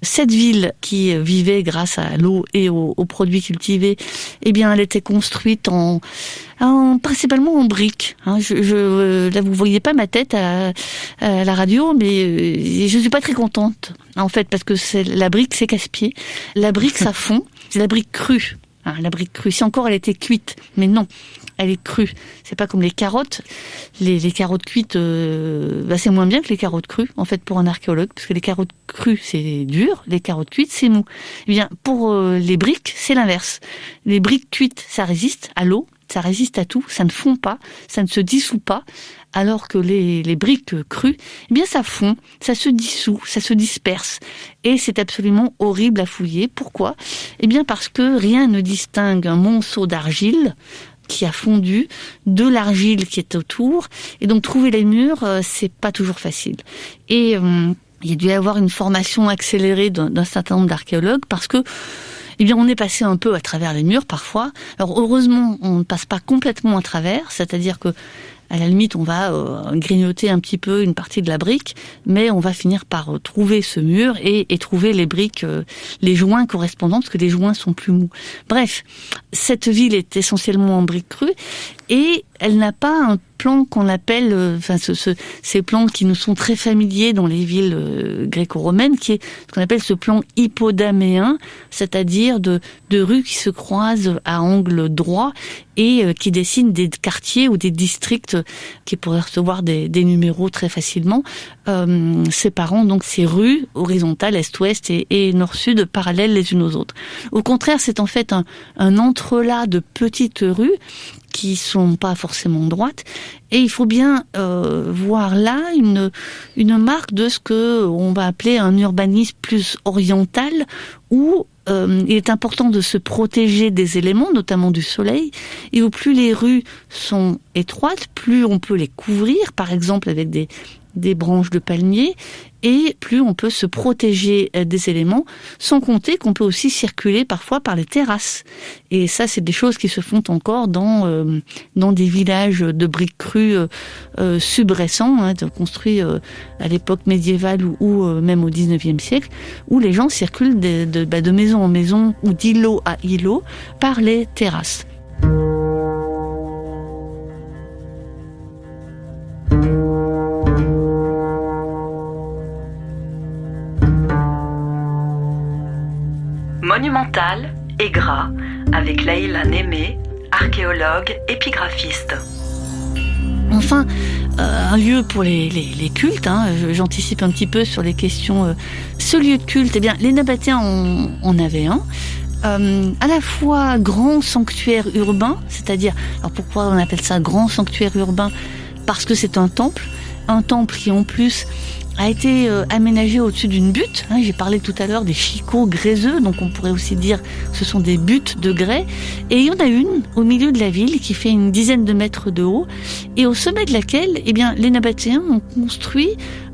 Cette ville qui vivait grâce à l'eau et aux produits cultivés, elle était construite principalement en briques. Là, vous voyez pas ma tête à la radio, mais je suis pas très contente, en fait, parce que la brique, c'est casse-pied. La brique, ça fond. C'est la brique crue. La brique crue. Si encore elle était cuite, mais non, elle est crue. C'est pas comme les carottes. Les carottes cuites, c'est moins bien que les carottes crues, en fait, pour un archéologue, parce que les carottes crues, c'est dur, les carottes cuites, c'est mou. Pour les briques, c'est l'inverse. Les briques cuites, ça résiste à l'eau, ça résiste à tout, ça ne fond pas, ça ne se dissout pas, alors que les briques crues, ça fond, ça se dissout, ça se disperse. Et c'est absolument horrible à fouiller. Pourquoi ? Parce que rien ne distingue un monceau d'argile qui a fondu de l'argile qui est autour. Et donc, trouver les murs, c'est pas toujours facile. Et il y a dû y avoir une formation accélérée d'un certain nombre d'archéologues parce que on est passé un peu à travers les murs parfois. Alors heureusement, on ne passe pas complètement à travers, c'est-à-dire que à la limite, on va grignoter un petit peu une partie de la brique, mais on va finir par trouver ce mur et trouver les briques, les joints correspondants, parce que les joints sont plus mous. Bref, cette ville est essentiellement en briques crues et elle n'a pas un plan qu'on appelle, ces plans qui nous sont très familiers dans les villes gréco-romaines, qui est ce qu'on appelle ce plan hippodaméen, c'est-à-dire de rues qui se croisent à angle droit et qui dessinent des quartiers ou des districts qui pourraient recevoir des numéros très facilement, séparant donc ces rues horizontales, est-ouest et nord-sud, parallèles les unes aux autres. Au contraire, c'est en fait un entrelac de petites rues qui sont pas forcément droites, et il faut bien voir là une marque de ce que on va appeler un urbanisme plus oriental, où il est important de se protéger des éléments, notamment du soleil, et où plus les rues sont étroites, plus on peut les couvrir, par exemple avec des branches de palmier, et plus on peut se protéger des éléments, sans compter qu'on peut aussi circuler parfois par les terrasses. Et ça, c'est des choses qui se font encore dans des villages de briques crues subrécents, construits à l'époque médiévale ou même au 19e siècle, où les gens circulent de maison en maison ou d'îlot à îlot par les terrasses. Aigra, avec Laïla Némé, archéologue, épigraphiste. Enfin, un lieu pour les cultes, j'anticipe un petit peu sur les questions. Ce lieu de culte, eh bien, les Nabatéens en avaient un. À la fois grand sanctuaire urbain, c'est-à-dire, alors pourquoi on appelle ça grand sanctuaire urbain ? Parce que c'est un temple qui en plus a été aménagé au-dessus d'une butte. J'ai parlé tout à l'heure des chicots gréseux, donc on pourrait aussi dire que ce sont des buttes de grès. Et il y en a une au milieu de la ville qui fait une dizaine de mètres de haut, et au sommet de laquelle, eh bien, les Nabatéens ont construit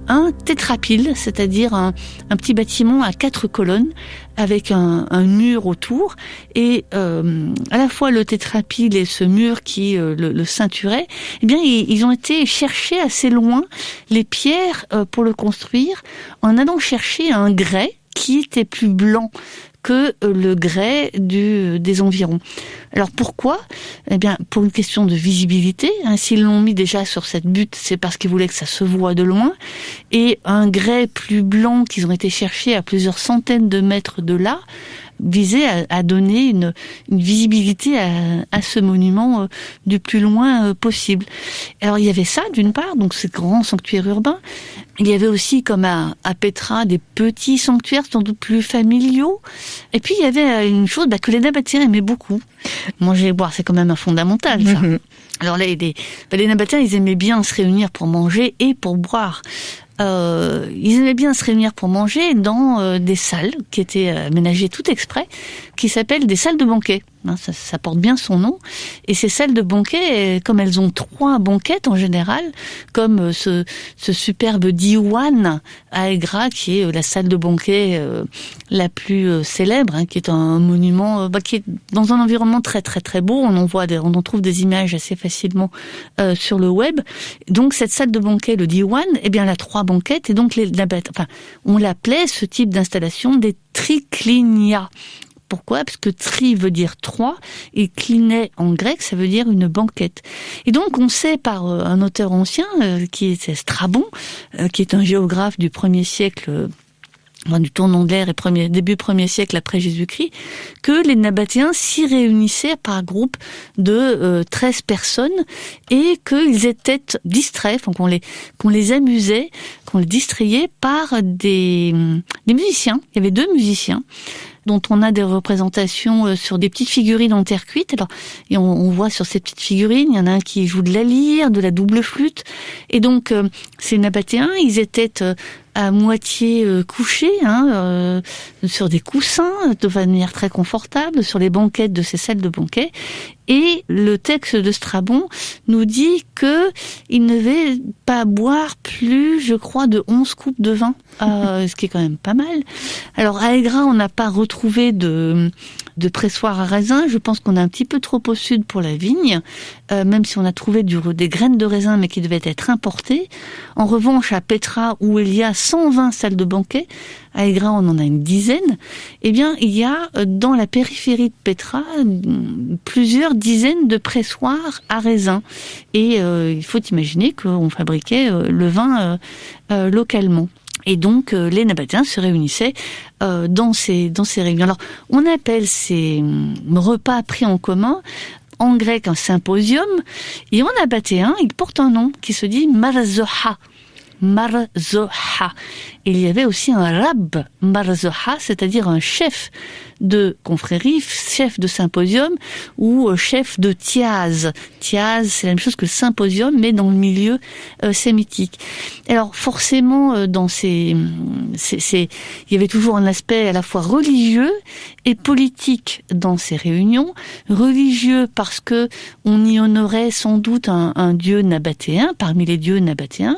un tétrapyle, c'est-à-dire un petit bâtiment à 4 colonnes avec un mur autour, et à la fois le tétrapyle et ce mur qui le ceinturait, eh bien ils ont été chercher assez loin les pierres pour le construire, en allant chercher un grès qui était plus blanc que le grès des environs. Alors pourquoi ? Eh bien, pour une question de visibilité. S'ils l'ont mis déjà sur cette butte, c'est parce qu'ils voulaient que ça se voie de loin. Et un grès plus blanc qu'ils ont été chercher à plusieurs centaines de mètres de là, visait à donner une visibilité à ce monument du plus loin possible. Alors il y avait ça d'une part, donc ce grand sanctuaire urbain. Il y avait aussi, comme à Petra, des petits sanctuaires sans doute plus familiaux. Et puis il y avait une chose que les Nabatéens aimaient beaucoup. Manger et boire, c'est quand même un fondamental, ça. Alors là, les Nabatéens, ils aimaient bien se réunir pour manger et pour boire. Ils aimaient bien se réunir pour manger dans des salles qui étaient aménagées tout exprès, qui s'appellent des salles de banquet. Ça porte bien son nom. Et ces salles de banquet, comme elles ont 3 banquettes en général, comme ce superbe diwan à Aigra, qui est la salle de banquet la plus célèbre, qui est un monument qui est dans un environnement très très très beau. On en trouve des images assez facilement sur le web. Donc cette salle de banquet, le diwan, eh bien elle a 3 banquettes, et donc on l'appelait, ce type d'installation, des triclinia. Pourquoi ? Parce que tri veut dire 3 et kliné en grec, ça veut dire une banquette. Et donc on sait par un auteur ancien, qui est Strabon, qui est un géographe du 1er siècle, du tournant de l'ère et début 1er siècle après Jésus-Christ, que les Nabatéens s'y réunissaient par groupe de 13 personnes, et qu'ils étaient distraits, qu'on les amusait, qu'on les distrayait par des musiciens. Il y avait 2 musiciens dont on a des représentations sur des petites figurines en terre cuite. Alors, et on voit sur ces petites figurines, il y en a un qui joue de la lyre, de la double flûte. Et donc, ces Nabatéens, ils étaient à moitié couchés, sur des coussins, de manière très confortable, sur les banquettes de ces salles de banquet. Et le texte de Strabon nous dit que il ne devait pas boire plus, je crois, de 11 coupes de vin, ce qui est quand même pas mal. Alors à Aigra, on n'a pas retrouvé de pressoir à raisin. Je pense qu'on est un petit peu trop au sud pour la vigne, même si on a trouvé des graines de raisin, mais qui devaient être importées. En revanche, à Petra, où il y a 120 salles de banquet, à Aigra, on en a une dizaine. Eh bien, il y a dans la périphérie de Petra plusieurs dizaines de pressoirs à raisin. Et il faut imaginer qu'on fabriquait le vin localement. Et donc, les Nabatéens se réunissaient dans ces réunions. Alors, on appelle ces repas pris en commun, en grec, un symposium, et en nabatéen, il porte un nom qui se dit marzoha. Marzoha. Et il y avait aussi un rab marzoha, c'est-à-dire un chef de confrérie, chef de symposium ou chef de tiaz. Tiaz, c'est la même chose que le symposium, mais dans le milieu sémitique. Alors forcément, il y avait toujours un aspect à la fois religieux et politique dans ces réunions. Religieux parce que on y honorait sans doute un dieu nabatéen, parmi les dieux nabatéens,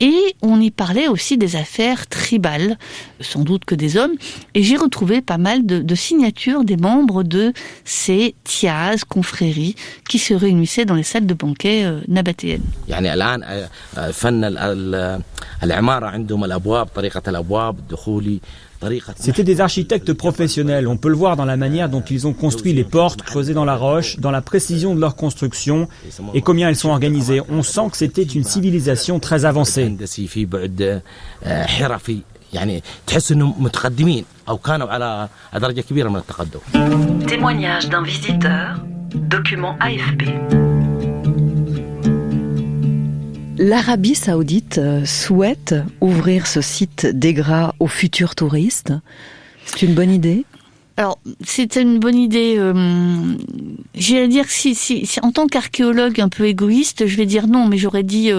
et on y parlait aussi des affaires tribales, sans doute que des hommes. Et j'ai retrouvé pas mal de signatures des membres de ces tiaz, confréries, qui se réunissaient dans les salles de banquet nabatéennes. C'était des architectes professionnels. On peut le voir dans la manière dont ils ont construit les portes creusées dans la roche, dans la précision de leur construction et combien elles sont organisées. On sent que c'était une civilisation très avancée. يعني تحس انهم متقدمين او كانوا على درجه كبيره من التقدم. Témoignage d'un visiteur, document AFP. L'Arabie Saoudite souhaite ouvrir ce site d'Egra aux futurs touristes. C'est une bonne idée ? Alors, c'est une bonne idée. J'allais dire que si, en tant qu'archéologue un peu égoïste, je vais dire non, mais j'aurais dit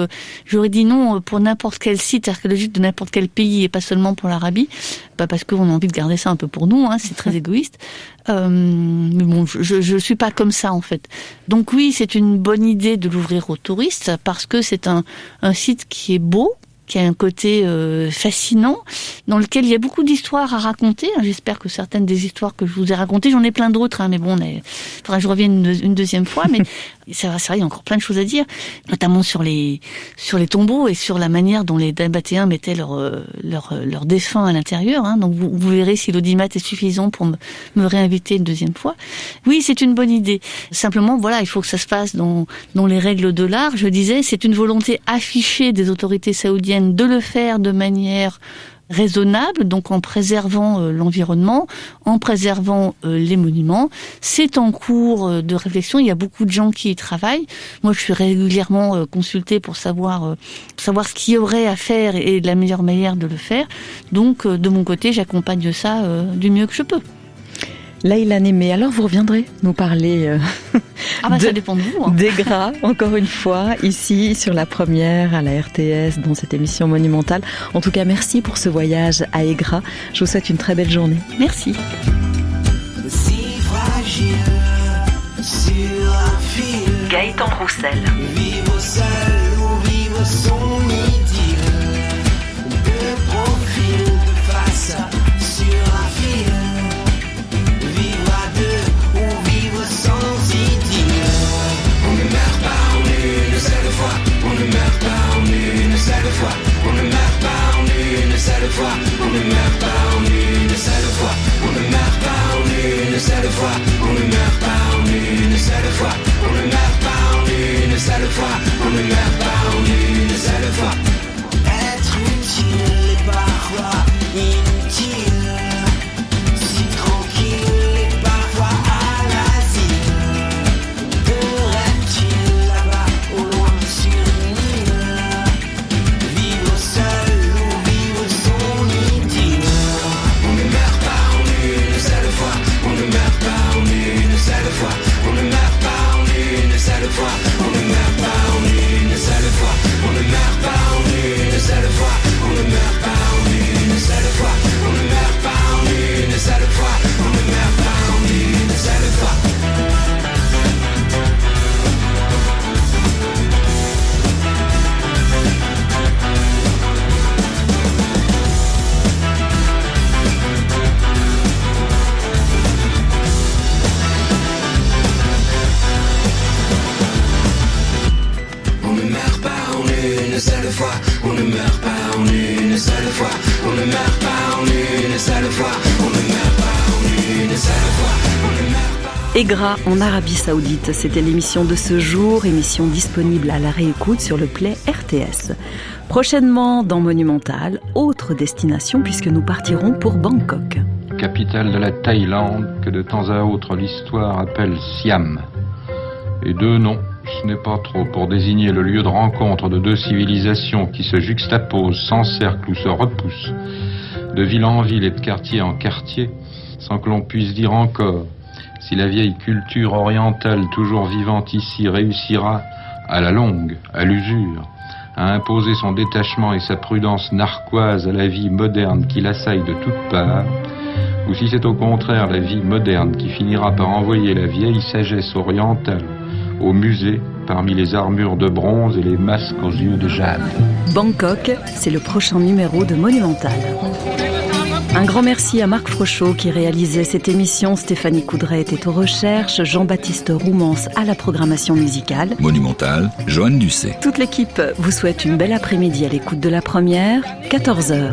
non pour n'importe quel site archéologique de n'importe quel pays et pas seulement pour l'Arabie, pas parce qu'on a envie de garder ça un peu pour nous, hein, c'est très égoïste. Mais bon, je suis pas comme ça en fait. Donc oui, c'est une bonne idée de l'ouvrir aux touristes parce que c'est un site qui est beau, qui a un côté fascinant, dans lequel il y a beaucoup d'histoires à raconter. J'espère que certaines des histoires que je vous ai racontées, j'en ai plein d'autres, hein, mais bon, faudra que je revienne une deuxième fois, mais c'est vrai, il y a encore plein de choses à dire, notamment sur les tombeaux et sur la manière dont les Nabatéens mettaient leurs défunts à l'intérieur. Hein. Donc vous verrez si l'audimat est suffisant pour me réinviter une deuxième fois. Oui, c'est une bonne idée. Simplement, voilà, il faut que ça se passe dans les règles de l'art. Je disais, c'est une volonté affichée des autorités saoudiennes de le faire de manière raisonnable, donc en préservant l'environnement, en préservant les monuments. C'est en cours de réflexion, il y a beaucoup de gens qui y travaillent. Moi, je suis régulièrement consultée pour savoir ce qu'il y aurait à faire et la meilleure manière de le faire. Donc, de mon côté, j'accompagne ça du mieux que je peux. Laïla Némé, alors vous reviendrez nous parler ça dépend de vous. Hein. d'Egra, encore une fois, ici sur la première à la RTS, dans cette émission monumentale. En tout cas, merci pour ce voyage à Egra. Je vous souhaite une très belle journée. Merci. Si fragile sur un fil, Gaëtan Roussel. Vivre seul ou vivre son idylle, de profil, de face sur un fil. On ne meurt pas en une seule fois, on ne meurt pas en une seule fois, on ne meurt pas en une seule fois, on ne meurt pas en une seule fois, on ne meurt pas en une seule fois, on ne meurt pas en une seule fois. Être utile et parfois inutile, si tranquille et parfois à l'asile, de reptiles là-bas au loin sur une île. On ne meurt pas en une seule fois, on ne meurt pas en une seule fois, on ne meurt pas en une seule fois, on ne meurt pas. Egra en Arabie Saoudite, c'était l'émission de ce jour, émission disponible à la réécoute sur le Play RTS. Prochainement dans Monumental, autre destination puisque nous partirons pour Bangkok. Capitale de la Thaïlande que de temps à autre l'histoire appelle Siam. Et deux noms. Ce n'est pas trop pour désigner le lieu de rencontre de deux civilisations qui se juxtaposent, s'encerclent ou se repoussent, de ville en ville et de quartier en quartier, sans que l'on puisse dire encore si la vieille culture orientale toujours vivante ici réussira, à la longue, à l'usure, à imposer son détachement et sa prudence narquoise à la vie moderne qui l'assaille de toutes parts, ou si c'est au contraire la vie moderne qui finira par envoyer la vieille sagesse orientale au musée, parmi les armures de bronze et les masques aux yeux de jade. Bangkok, c'est le prochain numéro de Monumental. Un grand merci à Marc Frochot qui réalisait cette émission. Stéphanie Coudray était aux recherches, Jean-Baptiste Roumance à la programmation musicale. Monumental, Joanne Ducé. Toute l'équipe vous souhaite une belle après-midi à l'écoute de la première, 14h.